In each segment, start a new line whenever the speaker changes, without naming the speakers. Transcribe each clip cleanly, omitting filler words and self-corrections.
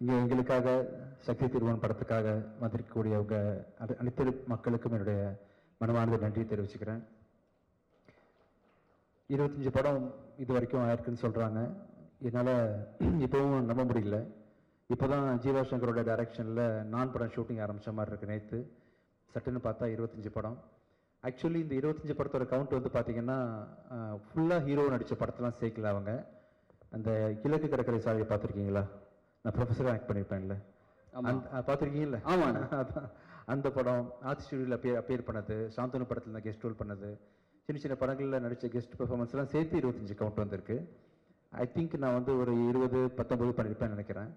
இங்கே எங்களுக்காக சக்தி திருமணம் படத்துக்காக வந்திருக்கக்கூடியவங்க அனைத்து மக்களுக்கும் என்னுடைய மனமார்ந்த நன்றியை தெரிவிச்சுக்கிறேன். 25 படம் இது வரைக்கும் ஆயிருக்குன்னு சொல்கிறாங்க. என்னால் இப்போவும் நம்ப முடியல. இப்போ தான் ஜீவா சங்கரோட டைரக்ஷனில் நான் படம் ஷூட்டிங் ஆரம்பித்த மாதிரி இருக்குது. நேற்று சட்டுன்னு பார்த்தா 25 படம். ஆக்சுவலி இந்த 25 படத்தோட கவுண்ட் வந்து பார்த்தீங்கன்னா ஃபுல்லாக ஹீரோ நடித்த படத்தெல்லாம் சேர்க்கல. அவங்க அந்த கிழக்கு கடற்கரை சாலையை பார்த்துருக்கீங்களா? நான் ப்ரொஃபஸராக ஆக்ட் பண்ணியிருப்பேன்ல, பார்த்துருக்கீங்களா? ஆமாம், அதான் அந்த படம். ஆர்ட் ஸ்டுடியோவில் அப்பியர் பண்ணது, சாந்தனு படத்தில் நான் கெஸ்ட் ரோல் பண்ணது, சின்ன சின்ன படங்களில் நடித்த கெஸ்ட் பெர்ஃபார்மன்ஸ்லாம் சேர்த்து 25 கவுண்ட் வந்திருக்கு. ஐ திங்க் நான் வந்து ஒரு 20-19 பண்ணியிருப்பேன்னு நினைக்கிறேன்.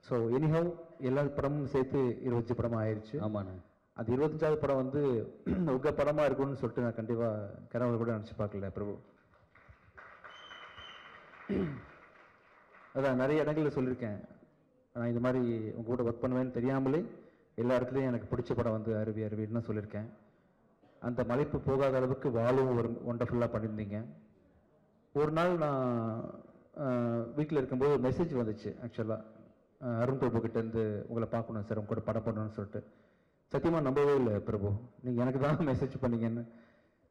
ஸோ எனிஹவ் எல்லா படமும் சேர்த்து 25 படமாக ஆயிடுச்சு. ஆமாண்ணா. அது 25வது படம் வந்து உங்கள் படமாக இருக்கும்னு சொல்லிட்டு நான் கண்டிப்பாக கனவுல கூட நினச்சி பார்க்கல பிரபு. அதான் நிறைய இடங்களில் சொல்லியிருக்கேன், நான் இந்த மாதிரி உங்கள் கூட ஒர்க் பண்ணுவேன்னு தெரியாமலே எல்லா இடத்துலையும் எனக்கு பிடிச்ச படம் வந்து அருவி அருவின்னு தான் சொல்லியிருக்கேன். அந்த மலைப்பு போகாத அளவுக்கு வாழும் ஒரு ஒண்டர்ஃபுல்லாக பண்ணியிருந்தீங்க. ஒரு நாள் நான் வீட்டில் இருக்கும்போது ஒரு மெசேஜ் வந்துச்சு. ஆக்சுவலாக அருண் பிரபு கிட்டேருந்து உங்களை பார்க்கணும் சார், உங்க கூட படம் பண்ணணும்னு சொல்லிட்டு. சத்தியமாக நம்பவே இல்லை பிரபு, நீங்கள் எனக்கு தான் மெசேஜ் பண்ணீங்கன்னு.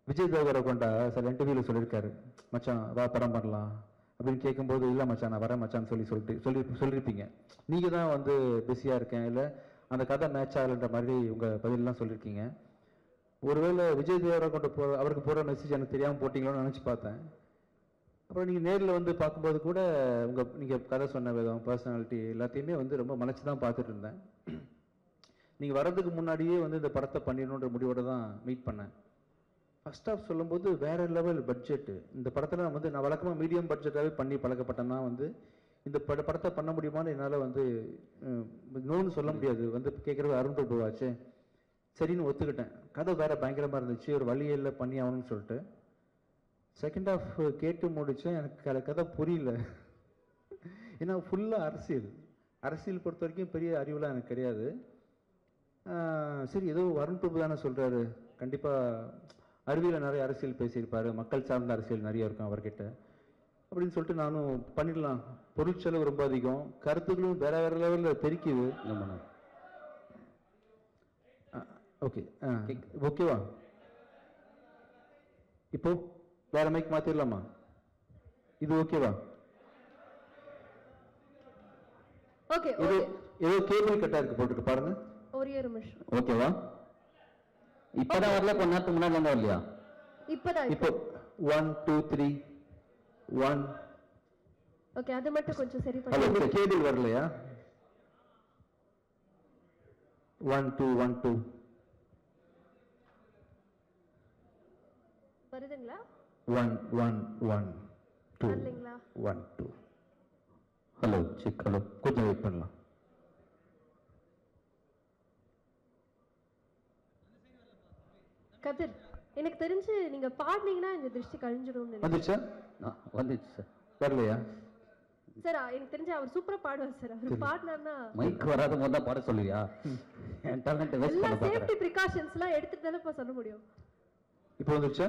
விஜய் தேவரகொண்டா சார் இன்டர்வியூவில் சொல்லியிருக்காரு, மச்சான் வா படம் பண்ணலாம் அப்படின்னு கேட்கும்போது, இல்லை மச்சான் நான் வரேன் மச்சான்னு சொல்லியிருப்பீங்க. நீங்கள் தான் வந்து பிஸியாக இருக்கேன், இல்லை அந்த கதை மேட்ச் ஆகலைன்ற மாதிரி உங்கள் பதிலெலாம் சொல்லியிருக்கீங்க. ஒருவேளை விஜய் தேவரகொண்ட அவருக்கு போகிற மெசேஜ் எனக்கு தெரியாமல் போட்டிங்களோன்னு நினச்சி பார்த்தேன். அப்புறம் நீங்கள் நேரில் வந்து பார்க்கும்போது கூட நீங்கள் கதை சொன்ன விதம், பர்சனாலிட்டி எல்லாத்தையுமே வந்து ரொம்ப மனச்சு தான் பார்த்துட்டு இருந்தேன். நீங்கள் வர்றதுக்கு முன்னாடியே வந்து இந்த படத்தை பண்ணிடணுன்ற முடிவோடு தான் மீட் பண்ணேன். ஃபர்ஸ்ட் ஆஃப் சொல்லும்போது வேறு லெவல் பட்ஜெட்டு. இந்த படத்தில் வந்து நான் வழக்கமாக மீடியம் பட்ஜெட்டாகவே பண்ணி பழக்கப்பட்டேன்னா வந்து இந்த படத்தை பண்ண முடியுமான்னு என்னால் வந்து நோன்னு சொல்ல முடியாது. வந்து கேட்குறது அருண் பிரபுவாச்சு, சரின்னு ஒத்துக்கிட்டேன். கதை வேறு பயங்கரமாக இருந்துச்சு, ஒரு வழியில் பண்ணி ஆகணும்னு சொல்லிட்டு செகண்ட் ஆஃப் கேட்டு முடித்தேன். எனக்கு கதை புரியல. ஏன்னா ஃபுல்லாக அரசியல் பொறுத்த வரைக்கும் பெரிய அறிவுலாம் எனக்கு கிடையாது. சரி ஏதோ அருண் பிரபு தானே சொல்கிறாரு, கண்டிப்பாக அறிவியல் நிறைய அரசியல் பேசியிருப்பார், மக்கள் சார்ந்த அரசியல் நிறைய இருக்கும் அவர்கிட்ட அப்படின்னு சொல்லிட்டு நானும் பண்ணிடலாம். பொருட்செலவு ரொம்ப அதிகம், கருத்துக்களும் வேற வேற லெவலில் தெரிக்குது. ஓகே ஓகேவா? இப்போ வேற மைக் மாத்திரலாமா? இது ஓகேவா?
ஓகே.
ஏதோ கேபிள் கட்டா இருக்கு போட்டுருக்கு பாருங்க.
ஒரே ஒரு நிமிஷம்.
ஓகேவா? இப்பதான் வரல, கொஞ்ச நேரத்துக்கு முன்னாடி இருந்தா இல்லையா?
இப்பதான்.
இப்போ 1 2 3 1.
ஓகே, அது மட்டும் கொஞ்சம் சரி பண்ணு.
கேபிள் வரலையா? 1 2 1 2
வருதுங்களா?
1 1 1 2
வரலங்களா?
1 2. Hello check. ஹலோ, கொஞ்சம் வெயிட் பண்ணலாம்.
கதிர், எனக்கு தெரிஞ்சு நீங்க பாடுனீங்கன்னா இந்த திருஷ்டி கழிஞ்சிடும்.
வந்துச்சா? வந்துச்சு சார். வரலையா
சார்? எனக்கு தெரிஞ்சு அவர் சூப்பரா பாடுவார் சார். அவர் பாடினார்னா
மைக் வராத போது தான் பாட சொல்லுவியா? என் டாலண்ட் வேஸ்ட் பண்ண பாக்குறேன்.
சேஃப்டி பிரிகாஷன்ஸ் எல்லாம் எடுத்துட்டு தானே சொல்ல முடியும்.
இப்போ வந்துச்சா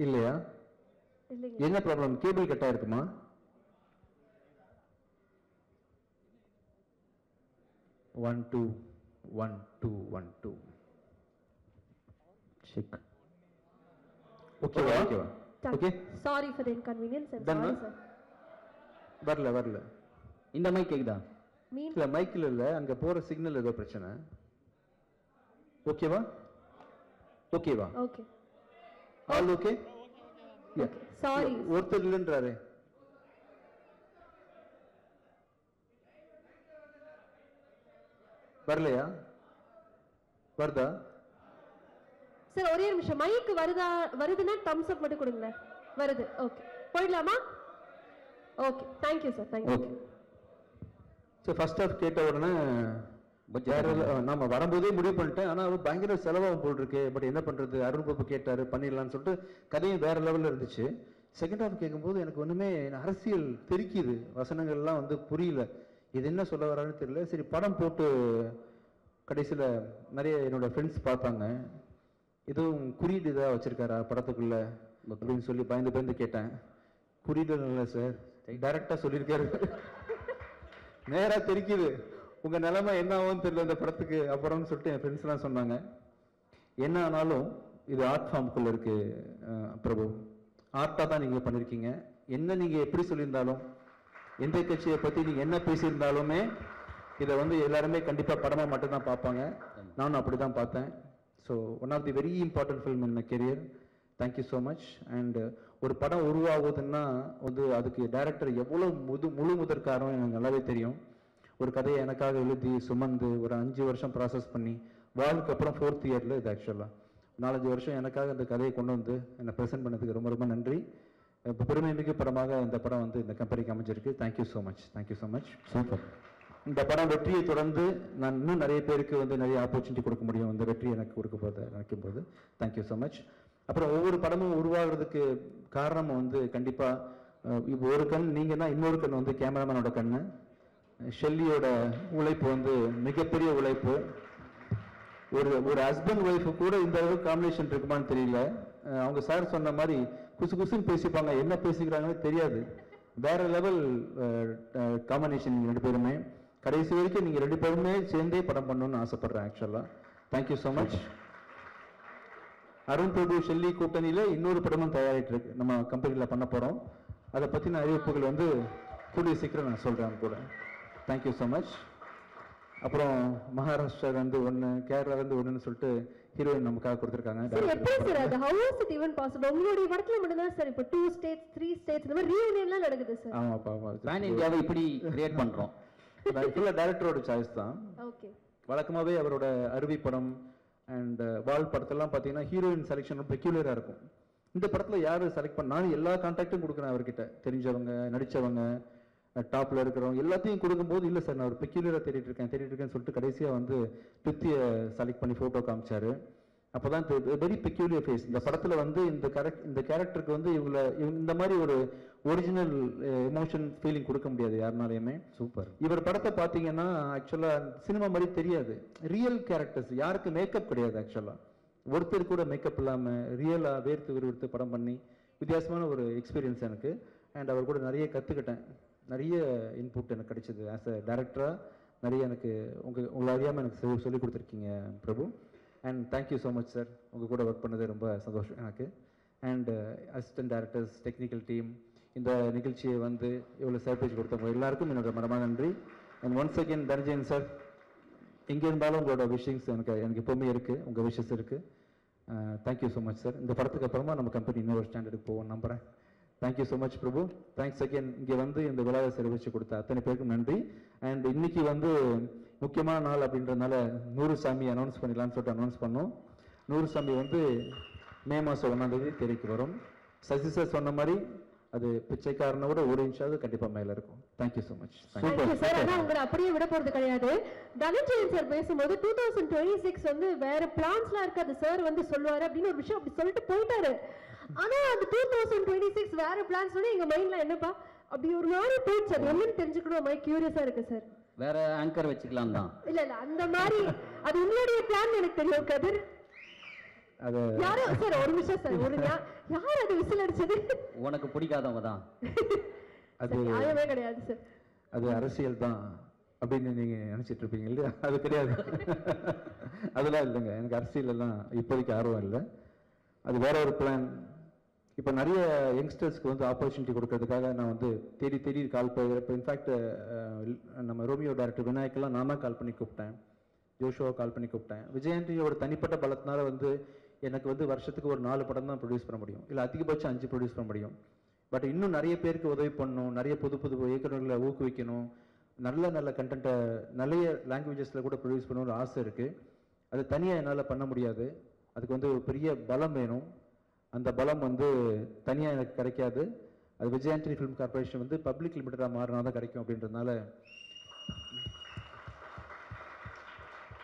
இல்லையா?
இல்லைங்க.
என்ன ப்ராப்ளம்? கேபிள் கட் ஆயிருக்குமா? One two 1 2 1 2 check. ஓகேவா? ஓகேவா? Okay.
Sorry for the inconvenience and sorry sir.
வரல. இந்த மைக் கேக்குதா? இல்ல மைக்ல இல்ல, அங்க போற சிக்னல் ஏதோ பிரச்சனை. ஓகேவா? ஓகேவா?
ஓகே.
All okay?
சாரி.
ஒருத்தர் இல்லன்றாரு. வரலையா? வருதா
சார்? ஒரே நிமிஷம். மைக் வருதுன்னா தம்ஸ் அப் மட்டும் கொடுங்க. வருது. ஓகே, போயிடலாமா? Okay, thank you sir. Thank you.
Okay. சரி, ஃபர்ஸ்ட் ஆஃப் கேட்ட உடனே நம்ம வரும்போதே முடிவு பண்ணிட்டேன். ஆனால் அவர் பயங்கர செலவாகும் போல் இருக்கு. பட் என்ன பண்ணுறது, அருண் பிரபு கேட்டார் பண்ணிடலான்னு சொல்லிட்டு கதையும் வேற லெவலில் இருந்துச்சு. செகண்ட் ஹாஃப் கேட்கும்போது எனக்கு ஒன்றுமே அரசியல் தெரிக்குது, வசனங்கள்லாம் வந்து புரியல, இது என்ன சொல்ல வரான்னு தெரியல. சரி படம் போட்டு கடைசியில் நிறைய என்னோட ஃப்ரெண்ட்ஸ் பார்த்தாங்க, எதுவும் குறியீடு இதாக வச்சுருக்காரா படத்துக்குள்ள அப்படின்னு சொல்லி பயந்து கேட்டேன். குறியீடு இல்லை சார், டைரக்டாக சொல்லியிருக்காரு. நேராக தெரிக்குது. உங்கள் நிலைமை என்ன ஆகும்னு தெரியல இந்த படத்துக்கு அப்புறம்னு சொல்லிட்டு என் ஃப்ரெண்ட்ஸ்லாம் சொன்னாங்க. என்ன ஆனாலும் இது ஆர்ட் ஃபார்முக்குள்ளே இருக்குது பிரபு. ஆர்ட்டாக தான் நீங்கள் பண்ணியிருக்கீங்க. என்ன நீங்கள் எப்படி சொல்லியிருந்தாலும், எந்த கட்சியை பற்றி நீங்கள் என்ன பேசியிருந்தாலுமே இதை வந்து எல்லாருமே கண்டிப்பாக படமாக மட்டும்தான் பார்ப்பாங்க. நானும் அப்படி தான் பார்த்தேன். So one of the very important film in my career. Thank you so much. And ஒரு படம் உருவாகுதுன்னா வந்து அதுக்கு டைரக்டர் எவ்வளோ முழு முதற் காரணம் எனக்கு நல்லாவே தெரியும். ஒரு கதையை எனக்காக எழுதி சுமந்து ஒரு 5 வருஷம் ப்ராசஸ் பண்ணி வாழ்க்கு அப்புறம் 4th இயரில் இது ஆக்சுவலாக 4-5 வருஷம் எனக்காக இந்த கதையை கொண்டு வந்து என்னை ப்ரெசென்ட் பண்ணதுக்கு ரொம்ப ரொம்ப நன்றி. இப்போ பெருமைமிகு படமாக இந்த படம் வந்து இந்த கம்பெனிக்கு அமைஞ்சிருக்கு. Thank you so much. Thank you so much. Super. இந்த படம் வெற்றியை தொடர்ந்து நான் இன்னும் நிறைய பேருக்கு வந்து நிறைய ஆப்பர்ச்சுனிட்டி கொடுக்க முடியும். இந்த வெற்றி எனக்கு கொடுக்க போது நினைக்கும் போது தேங்க்யூ ஸோ மச். அப்புறம் ஒவ்வொரு படமும் உருவாகிறதுக்கு காரணம் வந்து கண்டிப்பாக இப்போ ஒரு கண் நீங்கள் தான், இன்னொரு கண் வந்து கேமராமேனோட கண்ணு. ஷெல்லியோட உழைப்பு வந்து மிகப்பெரிய உழைப்பு. ஒரு ஹஸ்பண்ட் ஒய்ஃபு கூட இந்த அளவுக்கு காம்பினேஷன் இருக்குமான்னு தெரியல. அவங்க சார் சொன்ன மாதிரி குசு குசுன்னு பேசிப்பாங்க, என்ன பேசிக்கிறாங்கன்னு தெரியாது. வேற லெவல் காம்பினேஷன் நீங்கள் 2 பேருமே. கடைசி வரைக்கும் நீங்கள் 2 பேருமே சேர்ந்தே படம் பண்ணணும்னு ஆசைப்படுறேன் ஆக்சுவலாக. Thank you so much. Arun Prabhu Shelley கூட்டணியில் இன்னொரு படமும் தயாரிட்டு இருக்கு, நம்ம கம்பெனியில் பண்ண போகிறோம். அதை பற்றின அறிவிப்புகள் வந்து கூடிய சீக்கிரம் நான் சொல்கிறேன் கூட. Thank you so much. அப்புறம் மகாராஷ்டிராலேருந்து 1, கேரளாலேருந்து 1ன்னு சொல்லிட்டு ஹீரோயின் நமக்காக கொடுத்துருக்காங்க.
சார் எப்படி சார் அது how is it even possible? உங்களுடைய படத்துல மட்டும் தான் சார் இப்போ 2 states 3 states இந்த மாதிரி ரீயூனியன்லாம் நடக்குது சார்.
ஆமாப்பா ஆமா.
பேன் இந்தியாவை இப்படி கிரியேட் பண்றோம்.
ஃபுல்லாக டைரக்டரோட சாய்ஸ் தான்.
ஓகே.
வழக்கமாகவே அவரோட அருவி படம் அண்ட் வால் படத்தெல்லாம் பார்த்தீங்கன்னா ஹீரோயின் செலெக்ஷன் பெக்யூலராக இருக்கும். இந்த படத்தில் யார் செலக்ட் பண்ண, நான் எல்லா கான்டாக்டும் கொடுக்குறேன் அவர்கிட்ட, தெரிஞ்சவங்க நடித்தவங்க டாப்பில் இருக்கிறவங்க எல்லாத்தையும் கொடுக்கும்போது இல்லை சார் நான் ஒரு பெக்யூலராக தேடிட்டு இருக்கேன்னு சொல்லிட்டு கடைசியாக வந்து பிருத்தியை செலக்ட் பண்ணி ஃபோட்டோ காமிச்சாரு. அப்போ தான் வெரி பெக்யூலியர் ஃபேஸ். இந்த படத்தில் வந்து இந்த கேரக்டருக்கு வந்து இந்த மாதிரி ஒரு ஒரிஜினல் எமோஷன் ஃபீலிங் கொடுக்க முடியாது யாருனாலையுமே.
சூப்பர்.
இவர் படத்தை பார்த்தீங்கன்னா ஆக்சுவலாக சினிமா மாதிரி தெரியாது. ரியல் கேரக்டர்ஸ், யாருக்கு மேக்கப் கிடையாது ஆக்சுவலாக. ஒருத்தர் கூட மேக்கப் இல்லாமல் ரியலாக வேர்த்து விறுவிறுத்து படம் பண்ணி வித்தியாசமான ஒரு எக்ஸ்பீரியன்ஸ் எனக்கு. அண்ட் அவர் கூட நிறைய கற்றுக்கிட்டேன், நிறைய இன்புட் எனக்கு கிடைச்சது. ஆஸ் அ டைரக்டராக நிறைய எனக்கு உங்களை அறியாமல் எனக்கு சொல்லிக் கொடுத்துருக்கீங்க Prabhu. And thank you so much sir. உங்கள் கூட ஒர்க் பண்ணது ரொம்ப சந்தோஷம் எனக்கு. And assistant directors, technical team, இந்த நிகழ்ச்சியை வந்து இவ்வளோ சர்ப்ரைஸ் கொடுத்தவங்க எல்லாருக்கும் என்னோட மனமான நன்றி. And once again Dhananjayan sir, எங்கே இருந்தாலும் உங்களோட விஷயங்ஸ் எனக்கு எப்போவுமே இருக்குது, உங்கள் விஷஸ் இருக்குது. Thank you so much sir. இந்த படத்துக்கு அப்புறமா நம்ம கம்பெனி இன்னொரு ஸ்டாண்டர்டுக்கு போவோம் நம்புகிறேன். Thank you so much Prabhu. Thanks again. இங்கே வந்து இந்த விழாவை சிறப்பிச்சு கொடுத்த அத்தனை பேருக்கும் நன்றி. அண்ட் இன்னைக்கு வந்து முக்கியமான நாள் அப்படின்றதுனால 100 சாமி அனௌன்ஸ் பண்ணிடலான்னு சொல்லிட்டு அனௌன்ஸ் பண்ணோம். 100 சாமி வந்து மே மாதம் 1ஆம் தேதி திரைக்கு வரும். சசி சார் சொன்ன மாதிரி அது பிச்சைக்காரனை விட 1 இன்ச்சாவது கண்டிப்பாக மேலே இருக்கும். Thank you so much.
Thank you sir. ஆனால் உங்களை அப்படியே விட போகிறது கிடையாது. தனஞ்சயன் சார் பேசும்போது 2026 வந்து வேற பிளான்ஸ்லாம் இருக்காது சார் வந்து சொல்லுவாரு அப்படின்னு ஒரு விஷயம் அப்படி சொல்லிட்டு போயிட்டாரு. ஆனா அந்த 2026 வேற பிளான்ஸ் வந்து எங்க மைண்ட்ல என்னப்பா அப்படி ஒரு மாதிரி போயிடுச்சு. அது என்னன்னு தெரிஞ்சுக்கணும் மாதிரி கியூரியஸா இருக்கு சார்.
வேற ஆங்கர் வச்சுக்கலாம் தான்.
இல்ல அந்த மாதிரி அது உங்களுடைய பிளான் எனக்கு தெரியும் கதிர்.
அது
யாரோ சார் ஒரு நிமிஷம் சார், ஒரு யார் அது விசில் அடிச்சது?
உனக்கு பிடிக்காதவங்க தான்.
அது
நியாயமே கிடையாது சார்.
அது அரசியல் தான் அப்படின்னு நீங்க நினைச்சிட்டு இருப்பீங்க இல்லையா? அது கிடையாது. அதெல்லாம் இல்லைங்க. எனக்கு அரசியல் எல்லாம் இப்போதைக்கு ஆர்வம் இல்லை. அது வேற ஒரு பிளான். இப்போ நிறைய யங்ஸ்டர்ஸ்க்கு வந்து ஆப்பர்ச்சுனிட்டி கொடுக்கறதுக்காக நான் வந்து தேடி கால் பண்ணி, இப்போ இன்ஃபேக்ட் நம்ம ரோமியோ டைரக்டர் விநாயக்கெல்லாம் நான் தான் கால் பண்ணி கூப்பிட்டேன், ஜோஷுவா கால் பண்ணி கூப்பிட்டேன். விஜயாண்டியோட தனிப்பட்ட பலத்தினால வந்து எனக்கு வந்து வருஷத்துக்கு ஒரு 4 படம் தான் ப்ரொடியூஸ் பண்ண முடியும், இல்லை அதிகபட்சம் 5 ப்ரொடியூஸ் பண்ண முடியும். பட் இன்னும் நிறைய பேருக்கு உதவி பண்ணணும், நிறைய புது இயக்குநர்களை ஊக்குவிக்கணும், நல்ல கண்டென்ட்டை நிறைய லாங்குவேஜஸில் கூட ப்ரொடியூஸ் பண்ணணும்னு ஆசை இருக்குது. அது தனியாக என்னால் பண்ண முடியாது. அதுக்கு வந்து ஒரு பெரிய பலம் வேணும். அந்த பலம் வந்து தனியாக எனக்கு கிடைக்காது. அது விஜயாண்டனி ஃபிலிம் கார்பரேஷன் வந்து பப்ளிக் லிமிட்டடாக மாறினா தான் கிடைக்கும். அப்படின்றதுனால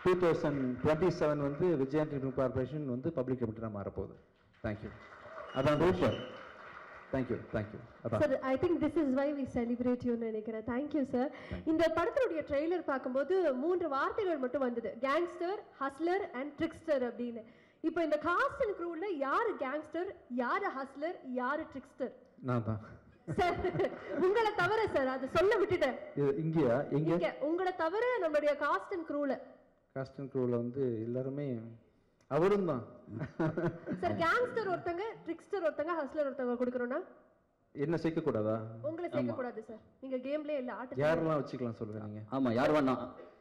2027 வந்து விஜயாண்டனி ஃபிலிம் கார்பரேஷன் வந்து பப்ளிக் லிமிட்டடாக மாறப்போகுது. தேங்க்யூ. அதான் super. Thank you.
Sir, I think this is why we celebrate you நினைக்கிறேன். Thank you sir. இந்த படத்தினுடைய ட்ரெய்லர் பார்க்கும்போது 3 வார்த்தைகள் மட்டும் வந்தது, கேங்ஸ்டர், ஹஸ்லர் அண்ட் ட்ரிக்ஸ்டர் அப்படின்னு. இப்போ இந்த காஸ்ட் அண்ட் க்ரூல யாரு கேங்ஸ்டர், யாரு ஹஸ்லர், யாரு ட்ரிக்ஸ்டர்?
நான் தான்
சார் உங்களை தவிர சார் அது சொல்ல விட்டுட்டேன்.
இது இங்கேயா எங்க
இங்க உங்களை தவிர நம்மளுடைய காஸ்ட் அண்ட் க்ரூல
காஸ்ட் அண்ட் க்ரூவில் வந்து எல்லாருமே அவரும் தான்.
சார் கேங்ஸ்டர் ஒருத்தங்க, ட்ரிக்ஸ்டர் ஒருத்தங்க, ஹஸ்லர் ஒருத்தங்க கொடுக்கறோம்னா
என்ன சேர்க்கக்கூடாதா?
உங்களை சேர்க்க கூடாது சார். நீங்க கேம்லயே இல்ல, ஆட்டத்துல
யாரெல்லாம் வச்சுக்கலாம் சொல்லுங்க நீங்க.
ஆமா, யார் வேணா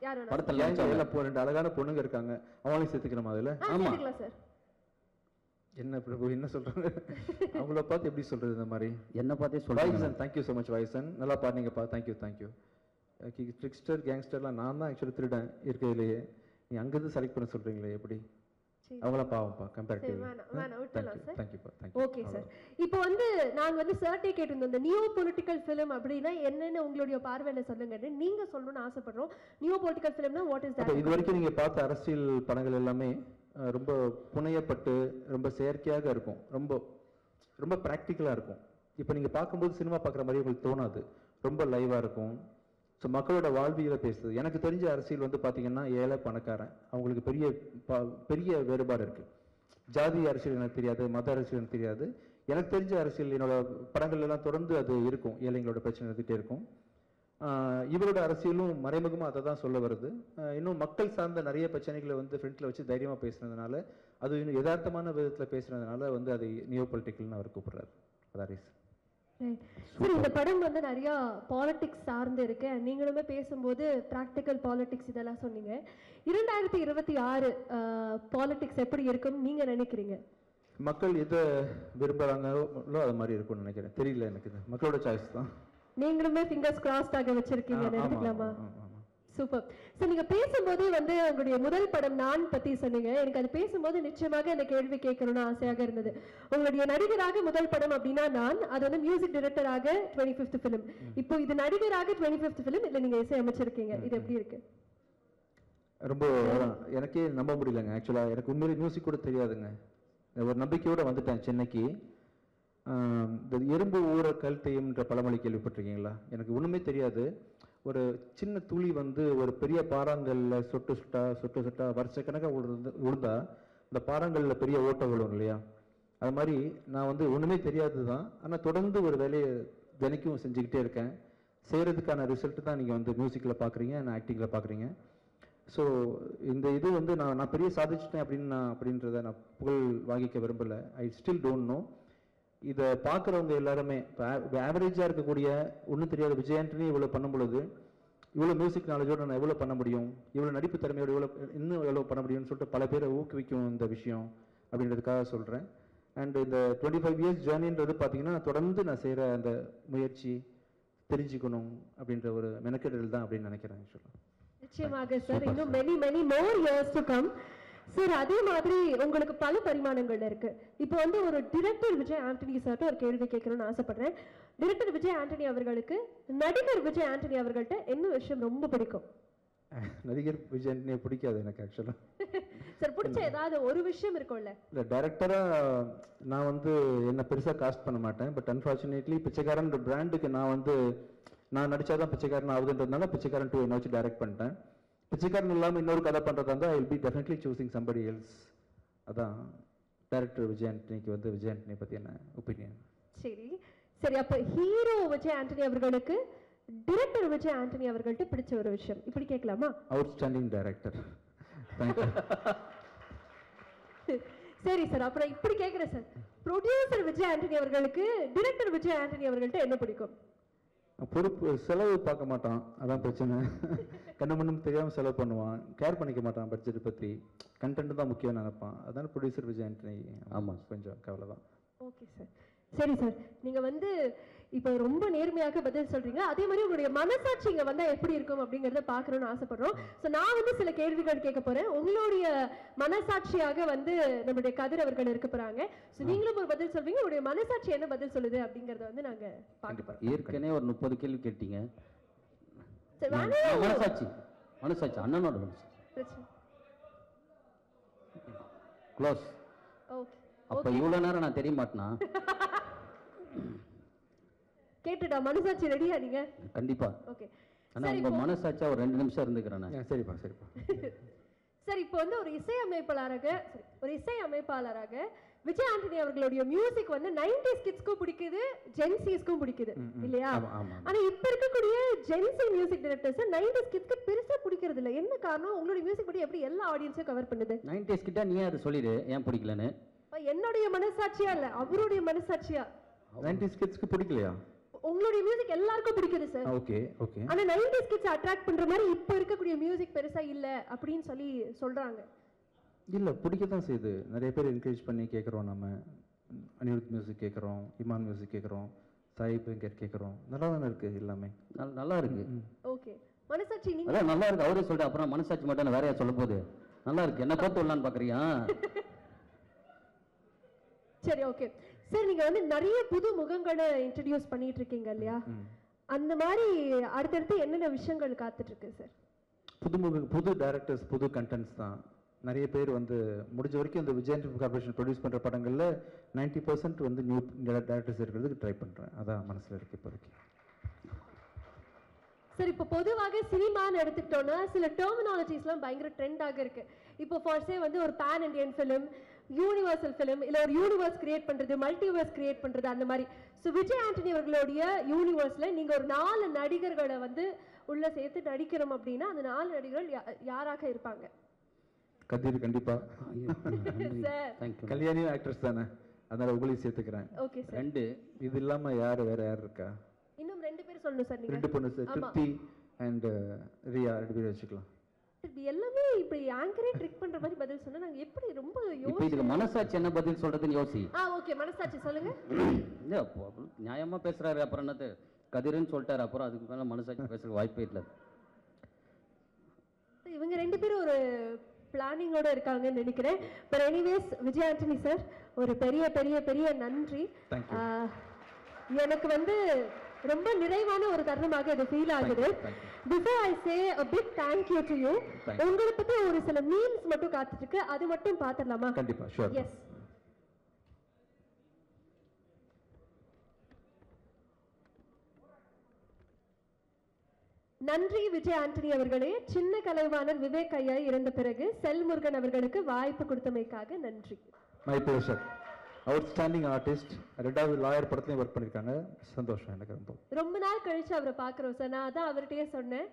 யார் வேணா
படத்துல
ஏங்க எல்லாம் 2 அழகான பொண்ணுங்க இருக்காங்க, அவங்களையும் சேர்த்துக்கணுமா அதில்?
சேர்த்துக்கலாம் சார்.
என்ன பிரபு என்ன சொல்றாங்க? அவங்கள பார்த்து எப்படி சொல்றது இந்த மாதிரி?
என்ன பார்த்தே சொல்லுங்க.
வாய்சன், தேங்க்யூ ஸோ மச் வாய்சன், நல்லா பாடுனீங்கப்பா, தேங்க்யூ. ட்ரிக்ஸ்டர் கேங்ஸ்டர்லாம் நான் தான் ஆக்சுவலி திருடன் இருக்கிறதுலையே, நீ அங்கேருந்து செலக்ட் பண்ண சொல்றீங்களே எப்படி? அவங்களாம் பாவம்ப்பா கம்பேரிட்டிவ்.
வேணாம் விட்டுலாம் சார்.
தேங்க்யூப்பா.
Okay sir. இப்போ வந்து நாங்க வந்து சர்ட்டே கேட்டிருந்தோம், இந்த நியோ பொலிட்டிக்கல் ஃபிலிம் அப்படின்னா என்னன்னு உங்களுடைய பார்வையில சொல்லுங்கன்னு நீங்க சொல்லணும்னு ஆசைப்படுறோம். நியோ பொலிட்டிக்கல் ஃபிலிம்னா வாட் இஸ் தட்?
இது வரைக்கும் நீங்க பார்த்த அரசியல் படங்கள் எல்லாமே ரொம்ப புனையப்பட்டு ரொம்ப செயற்கையாக இருக்கும், ரொம்ப ரொம்ப ப்ராக்டிக்கலாக இருக்கும். இப்போ நீங்கள் பார்க்கும்போது சினிமா பார்க்குற மாதிரி உங்களுக்கு தோணாது, ரொம்ப லைவாக இருக்கும். ஸோ மக்களோட வாழ்வியலை பேசுது. எனக்கு தெரிஞ்ச அரசியல் வந்து பார்த்தீங்கன்னா ஏழை பணக்காரன் அவங்களுக்கு பெரிய வேறுபாடு இருக்குது. ஜாதி அரசியல் எனக்கு தெரியாது, மத அரசியல் எனக்கு தெரியாது. எனக்கு தெரிஞ்ச அரசியல் என்னோட படங்கள் எல்லாம் தொடர்ந்து அது இருக்கும், ஏழைங்களோட பிரச்சனை இருந்துகிட்டே இருக்கும். இவரோட அரசியலும் மறைமுகமாக அதை தான் சொல்ல வருது. இன்னும் மக்கள் சார்ந்த நிறைய பிரச்சனைகளை வந்து ஃப்ரண்ட்டில் வச்சு தைரியமாக பேசுனதுனால, அது இன்னும் யதார்த்தமான விதத்தில் பேசுனதுனால வந்து அதை நியோ பொலிட்டிக்கல்னு அவர் கூப்பிடுறாரு. அதான் ரீசன்.
சரி, இந்த படம் வந்து நிறைய பாலிடிக்ஸ் சார்ந்து இருக்கு. நீங்களுமே பேசும்போது ப்ராக்டிக்கல் பாலிடிக்ஸ் இதெல்லாம் சொன்னீங்க. 2026 பாலிடிக்ஸ் எப்படி இருக்கும்னு நீங்க நினைக்கிறீங்க?
மக்கள் எதை விரும்புகிறாங்களோ அது மாதிரி இருக்கும்னு நினைக்கிறேன். தெரியல எனக்கு, இது மக்களோட சாய்ஸ் தான்.
நீங்களுமே ஃபிங்கர்ஸ் கிராஸ்ட் ஆக வச்சிருக்கீங்க, நினைக்கலாமா? Super sir. நீங்க பேசும்போது வந்து உங்களுடைய முதல் படம் நான் பத்தி சொன்னீங்க. எனக்கு அது பேசும்போது நிச்சயமாக இந்த கேள்வி கேட்கணும்னு ஆசையாக இருந்தது. உங்களுடைய நடிகராக முதல் படம் அப்படின்னா நான், அது வந்து மியூசிக் டைரக்டராக 25th ஃபிலிம். இப்போ இது நடிகராக 25th ஃபிலிம், இல்ல நீங்க இசை அமைச்சிருக்கீங்க. இது எப்படி இருக்கு?
ரொம்ப எனக்கே நம்ப முடியலங்க. ஆக்சுவலாக எனக்கு உண்மையிலே மியூசிக் கூட தெரியாதுங்க. ஒரு நம்பிக்கையோடு வந்துட்டேன் சென்னைக்கு. இந்த எறும்பு ஊற கல் தேயும்ன்ற பழமொழி கேள்விப்பட்டிருக்கீங்களா? எனக்கு ஒன்றுமே தெரியாது. ஒரு சின்ன துளி வந்து ஒரு பெரிய பாறாங்கல்ல சொட்டு சொட்டா வருஷக்கணக்காக விழுந்தா இந்த பாறாங்கல்ல பெரிய ஓட்டம் விழும் இல்லையா? அது மாதிரி நான் வந்து ஒன்றுமே தெரியாது தான், ஆனால் தொடர்ந்து ஒரு வேலையை தினைக்கும் செஞ்சுக்கிட்டே இருக்கேன். செய்கிறதுக்கான ரிசல்ட் தான் நீங்கள் வந்து மியூசிக்கில் பார்க்குறீங்க, நான் ஆக்டிங்கில் பார்க்குறீங்க. ஸோ இந்த இது வந்து நான் பெரிய சாதிச்சிட்டேன் அப்படின்றத நான் புகழ் வாங்கிக்க விரும்பலை. I still don't know. இதை பார்க்குறவங்க எல்லாருமே இப்போ ஆவரேஜாக இருக்கக்கூடிய ஒன்றும் தெரியாத விஜய் ஆண்டனி இவ்வளோ பண்ணும் பொழுது, இவ்வளோ மியூசிக் நாலேஜோடு நான் எவ்வளோ பண்ண முடியும், இவ்வளோ நடிப்பு திறமையோடு இன்னும் எவ்வளோ பண்ண முடியும்னு சொல்லிட்டு பல பேரை ஊக்குவிக்கும் இந்த விஷயம் அப்படின்றதுக்காக சொல்கிறேன். அண்ட் இந்த 25 இயர்ஸ் ஜேர்னின்றது பார்த்தீங்கன்னா தொடர்ந்து நான் செய்கிற அந்த முயற்சி, தெரிஞ்சுக்கணும் அப்படின்ற ஒரு மெனக்கெடல் தான் அப்படின்னு நினைக்கிறேன்.
நிச்சயமாக சார், இன்னும் many more years to come. Sir, அதே மாதிரி உங்களுக்கு பல பரிமாணங்கள் இருக்கு. இப்போ வந்து ஒரு டிரெக்டர் விஜய் ஆண்டனி சார்ட்ட ஒரு கேள்வி கேட்கணும்னு ஆசைப்படுறேன். டிரெக்டர் விஜய் ஆண்டனி அவர்களுக்கு நடிகர் விஜய் ஆண்டனி அவர்கள்ட்ட என்ன விஷயம் ரொம்ப பிடிக்கும்?
நடிகர் விஜய் ஆண்டனியை பிடிக்காது எனக்கு ஆக்சுவலாக.
சார், பிடிச்ச ஏதாவது ஒரு விஷயம் இருக்கும்ல? இல்லை,
டைரக்டராக நான் வந்து என்ன பெருசாக காஸ்ட் பண்ண மாட்டேன். பட் அன்ஃபார்ச்சுனேட்லி பிச்சைக்காரன் பிராண்டுக்கு நான் நடிச்சாதான் பிச்சைக்காரன் ஆகுதுன்றதுனால பிச்சைக்காரன் 2 என்ன வச்சு டைரக்ட் பண்ணிட்டேன். பிச்சைக்காரன் இல்லாமல் இன்னொரு கதை பண்ணுறதா இருந்தால் I will be definitely choosing somebody else. அதான் டைரக்டர் விஜய் ஆண்டனிக்கு வந்து விஜய் ஆண்டனி பற்றி என்ன ஒப்பீனியன்.
சரி, அப்போ ஹீரோ விஜய் ஆண்டனி அவர்களுக்கு டிரெக்டர் விஜய் ஆண்டனி அவர்கள்ட்ட பிடிச்ச ஒரு விஷயம் இப்படி கேட்கலாமா?
Outstanding director. தேங்க்யூ.
சரி சார், அப்புறம் இப்படி கேட்குறேன் சார், ப்ரொடியூசர் விஜய் ஆண்டனி அவர்களுக்கு டிரெக்டர் விஜய் ஆண்டனி அவர்கள்ட்ட என்ன பிடிக்கும்?
பொறுப்பு செலவு பார்க்க மாட்டான், அதான் பிரச்சனை. கண்ணு மண்ணும் தெரியாமல் செலவு பண்ணுவான், கேர் பண்ணிக்க மாட்டான் பட்ஜெட் பற்றி. கண்டென்ட் தான் முக்கியம் நினைப்பான். அதனால ப்ரொடியூசர் விஜய் ஆண்டனி. ஆமாம், கொஞ்சம் கவலை தான்.
Okay sir. சரி சார், நீங்கள் வந்து இப்போ ரொம்ப நேர்மையாக பதில் சொல்றீங்க. அதே மாதிரி உங்களுடைய மனசாட்சி இங்கே வந்தால் எப்படி இருக்கும் அப்படிங்கிறத பார்க்கணும்னு ஆசைப்படுறோம். ஸோ நான் வந்து சில கேள்விகள் கேட்க போகிறேன். உங்களுடைய மனசாட்சியாக வந்து நம்மளுடைய கதிர் அவர்கள் இருக்க போகிறாங்க. ஸோ நீங்களும் ஒரு பதில் சொல்வீங்க. உங்களுடைய மனசாட்சி என்ன பதில் சொல்லுது அப்படிங்கிறத வந்து நாங்கள் பார்க்க போகிறோம்.
ஏற்கனவே ஒரு 30 கேள்வி கேட்டீங்க.
சரி,
மனசாட்சி அண்ணனோட மனசாட்சி க்ளோஸ்.
ஓகே.
அப்போ இவ்வளோ நேரம் நான் தெரிய மாட்டேனா?
கேட்டுடா, மனசாட்சி ரெடியா நீங்க?
கண்டிப்பா.
ஓகே.
ஆனா உங்க மனசாட்சியா ஒரு 2 நிமிஷம் இருந்துக்கிறேன்.
சரிப்பா.
சரி, இப்போ வந்து ஒரு இசை அமைப்பாளராக விஜய் ஆண்டனி அவர்களுடைய மியூசிக் வந்து 90s கிட்ஸ்க்கும் பிடிக்குது ஜென்சிஸ்க்கும் பிடிக்குது இல்லையா?
ஆமா, ஆமா.
ஆனா இப்ப இருக்கக்கூடிய ஜென்சி மியூசிக் டைரக்டர்ஸ் 90s கிட்ஸ்க்கு பெருசா பிடிக்கிறது இல்ல. என்ன காரணம்? உங்களுடைய மியூசிக் படி எப்படி எல்லா ஆடியன்ஸையும் கவர் பண்ணுது?
90s கிட்ட நீ அது சொல்லிடு ஏன் பிடிக்கலன்னு.
என்னுடைய மனசாட்சியா இல்ல, அவருடைய மனசாட்சியா.
90s கிட்ஸ்க்கு பிடிக்கலையா?
உங்களுடைய மியூசிக் எல்லாருக்கும் பிடிக்குது சார்.
Okay okay.
ஆனா 90s கிட்ஸ் அட்ராக்ட் பண்ற மாதிரி இப்ப இருக்கக்கூடிய மியூசிக் பெருசா இல்ல அப்படின்னு சொல்லி சொல்றாங்க.
இல்லை பிடிக்க தான் செய்யுது. நிறைய பேர் என்கரேஜ் பண்ணி கேட்குறோம். நம்ம அனிருத் மியூசிக் கேட்குறோம், இமான் மியூசிக் கேட்குறோம், சாய் பெங்கர் கேட்குறோம். நல்லா தானே இருக்குது எல்லாமே.
நல்லா இருக்கு.
ஓகே மனசாட்சி நீங்க
அதான் நல்லா இருக்கு. அவரே சொல்லிட்டு அப்புறம் மனசாட்சி மட்டும் வேற யார் சொல்ல போகுது? நல்லா இருக்கு. என்ன பார்த்து விடலான்னு பார்க்குறியா?
சரி ஓகே சார். நீங்க வந்து நிறைய புது முகங்களை இன்ட்ரடியூஸ் பண்ணிட்டு இருக்கீங்க இல்லையா? அந்த மாதிரி அடுத்தடுத்து என்னென்ன விஷயங்கள் காத்துட்டு இருக்கு சார்?
புது டைரக்டர்ஸ், புது கண்டென்ட்ஸ் தான். நிறைய பேர் வந்து முடிஞ்ச வரைக்கும் இந்த விஜய் கார்பரேஷன் ப்ரொடியூஸ் பண்ணுற படங்களில் 90% வந்து நியூ டைரக்டர்ஸ் இருக்கிறதுக்கு ட்ரை பண்ணுறேன். அதான் மனசில் இருக்கு இப்போதைக்கு.
சார் இப்போ பொதுவாக சினிமான்னு எடுத்துக்கிட்டோன்னா சில டெர்மினாலஜிஸ்லாம் பயங்கர ட்ரெண்டாக இருக்கு. இப்போ ஃபார்ஸே வந்து ஒரு pan Indian film, universal film, இல்லை ஒரு யூனிவர்ஸ் கிரியேட் பண்ணுறது, மல்டிவர்ஸ் கிரியேட் பண்ணுறது, அந்த மாதிரி. ஸோ விஜய் ஆண்டனி அவர்களுடைய யூனிவர்ஸில் நீங்கள் ஒரு 4 நடிகர்களை வந்து உள்ள சேர்த்து நடிக்கிறோம் அப்படின்னா அந்த 4 நடிகர்கள் யாராக இருப்பாங்க?
கதிர் கண்டிப்பா. கல்யாணியும் ஆக்ட்ரஸ் தானே, அதனால உங்களையும் சேர்த்துக்கிறேன்.
Okay sir.
2
இது இல்லாம வேற யார் இருக்கா?
இன்னும் 2 பேர் சொல்லணும் சார். நீங்க
2 பொண்ணு சார், திருப்தி அண்ட் ரியா 2 பேர் வச்சுக்கலாம்.
இப்படி எல்லாமே இப்படி ஆங்கரே ட்ரிக் பண்ற மாதிரி பதில் சொன்னா நாங்க எப்படி ரொம்ப
இப்போ இதுக்கு மனசாட்சி என்ன பதில் சொல்றதுன்னு யோசி.
ஓகே மனசாட்சி சொல்லுங்க.
இல்ல நியாயமா பேசுறாரு. அப்புறம் என்னது கதிர்னு சொல்லிட்டாரு. அப்புறம் அதுக்கு மேல மனசாட்சி பேசுற வாய்ப்பே இல்லை.
இவங்க 2 பேரும் ஒரு பிளானிங்கோட இருக்காங்கன்னு நினைக்கிறேன். But anyways Vijay Antony sir ஒரு பெரிய பெரிய பெரிய நன்றி. எனக்கு வந்து ரொம்ப நிறைவான ஒரு தருணமாக இது ஃபீல் ஆகுது. Before I say a big thank you to you, உங்களை பத்தி ஒரு சில மீம்ஸ் மட்டும் காத்துட்டு இருக்கு, அது மட்டும் பாத்துடலாமா?
கண்டிப்பா ஷூர்.
எஸ். நன்றி விஜய் ஆண்டனி அவர்களே. சின்ன கலைவாணர் விவேக் ஐயா இறந்த பிறகு செல்முருகன் அவர்களுக்கு வாய்ப்பு கொடுத்தமைக்காக நன்றி.
My pleasure. Outstanding artist. 2வது லாயர் படத்துலையும் ஒர்க் பண்ணியிருக்காங்க. சந்தோஷம் எனக்கு ரொம்ப
நாள் கழிச்சு அவரை பார்க்குறோம் சார். நான் அதான் அவர்கிட்டயே சொன்னேன்,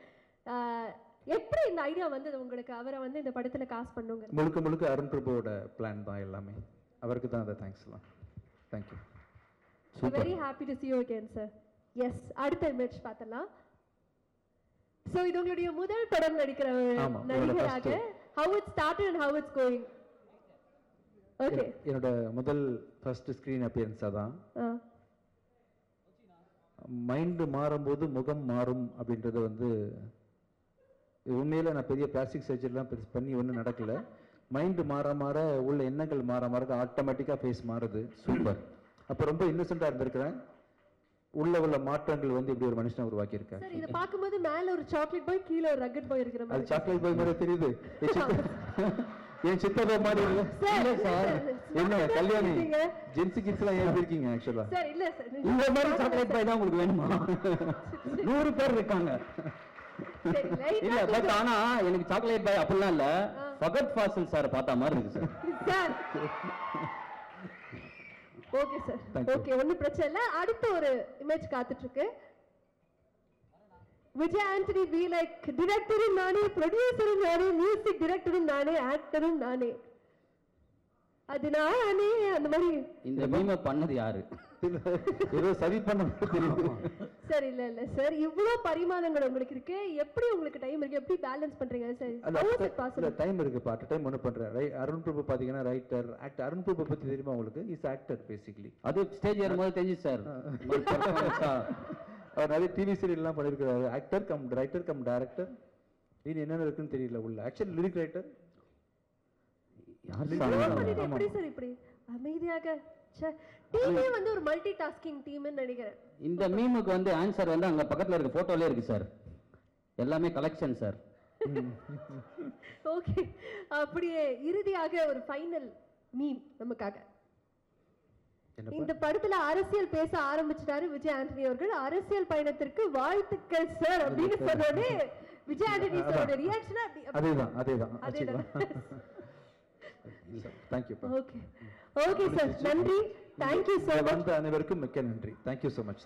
எப்படி இந்த ஐடியா வந்தது உங்களுக்கு அவரை வந்து இந்த படத்தில் காசு பண்ணுங்க?
முழுக்க அருண் பிரபுவோட பிளான் தான் எல்லாமே. அவருக்கு தான் அதை தேங்க்ஸ்லாம். Thank you.
Very happy to see you again sir. Yes, அடுத்த இமேஜ் பார்த்தலாம். ஸோ இது உங்களுடைய முதல் படம் நடிக்கிற நடிகராக. how it started and how it's going? Okay.
என்னோட முதல் ஃபர்ஸ்ட் ஸ்கிரீன் அப்பியரன்ஸ் அதான். மைண்டு மாறும்போது முகம் மாறும் அப்படின்றது வந்து உண்மையில நான் பெரிய பிளாஸ்டிக் சர்ஜரிலாம் பண்ணி ஒன்றும் நடக்கல. மைண்டு மாற உள்ள எண்ணங்கள் மாற ஆட்டோமேட்டிக்காக ஃபேஸ் மாறுது. சூப்பர். அப்போ ரொம்ப இன்னசென்ட்டாக இருந்திருக்கிறேன். உள்ள மாற்றங்கள் வந்து இப்படி ஒரு மனுஷனை உருவாக்கி இருக்கேன்.
சார் இத பாக்கும்போது மேல ஒரு சாக்லேட் பாய், கீழ ஒரு ரக்கட் பாய் இருக்கிற மாதிரி.
அது சாக்லேட் பாய் மாதிரி தெரியுது. ஏன் சித்தப்பா மாதிரி இல்ல சார்? என்ன கல்யாணி ஜென்சி கிட்ஸ்லாம் ஏன் இருக்கீங்க ஆக்சுவலா?
சார் இல்ல சார்,
இந்த மாதிரி சாக்லேட் பாய் தான் உங்களுக்கு வேணுமா? 100 பேர் இருக்காங்க. இல்ல பட் ஆனா எனக்கு சாக்லேட் பாய் அப்படிலாம் இல்ல, ஃபகத் ஃபாசில் சார் பார்த்த மாதிரி இருக்கு சார்.
ஓகே சார், ஓகே, ஒன்றும் பிரச்சனை இல்லை. அடுத்த ஒரு இமேஜ் காத்துட்டு இருக்கு. விஜய் ஆண்டனி பி லைக் டிரெக்டரும் நானே, ப்ரொடியூசரும் நானே, மியூசிக் டிரெக்டரும் நானே, ஆக்டரும் நானே, அது நானே. அந்த மாதிரி
இந்த மீமை பண்ணது யாரு?
ஏதோ சரி பண்ண தெரியுது
சார். இல்ல இல்ல சார், இவ்வளவு பரிமாணங்கள் உங்களுக்கு இருக்கு, எப்படி உங்களுக்கு டைம் இருக்கு, எப்படி பேலன்ஸ் பண்றீங்க சார்?
டைம் இருக்கு, பார்ட் டைம் ஒன்று பண்றேன். அருண் பிரபு பாத்தீங்கன்னா ரைட்டர், ஆக்டர். அருண் பிரபு பத்தி தெரியுமா உங்களுக்கு? Is actor basically.
அது ஸ்டேஜ் ஏறும்போது தெரிஞ்சு சார்.
அவர் நிறைய டிவி சீரியல்லாம் பண்ணியிருக்கிறாரு. Actor come writer cum director. இது என்னென்ன இருக்குன்னு தெரியல உள்ள. Actually lyric writer.
எப்படி சார் இப்படி அமைதியாக? டீமே வந்து ஒரு மல்டி டாஸ்கிங் டீம்னு நினைக்கிறேன்.
இந்த மீமுக்கு வந்து ஆன்சர் வந்து அங்க பக்கத்துல இருக்க போட்டோலயே இருக்கு சார். எல்லாமே கலெக்ஷன் சார்.
ஓகே, அப்படியே இறுதியாக ஒரு ஃபைனல் மீம் நமக்காக. இந்த படத்துல அரசியல் பேச ஆரம்பிச்சிட்டாரு விஜய் ஆண்டனி அவர்கள். அரசியல் பயணத்திற்கு வாழ்த்துக்கள் சார் அப்படின்னு சொன்னோடனே விஜய் ஆண்டனி சாரோட ரியாக்ஷன்
அதேதான்.
அதேதான்.
தேங்க்யூ.
ஓகே ஓகே சார், நன்றி. Thank you so much.
வந்த அனைவருக்கும் மிக்க நன்றி. Thank you so much.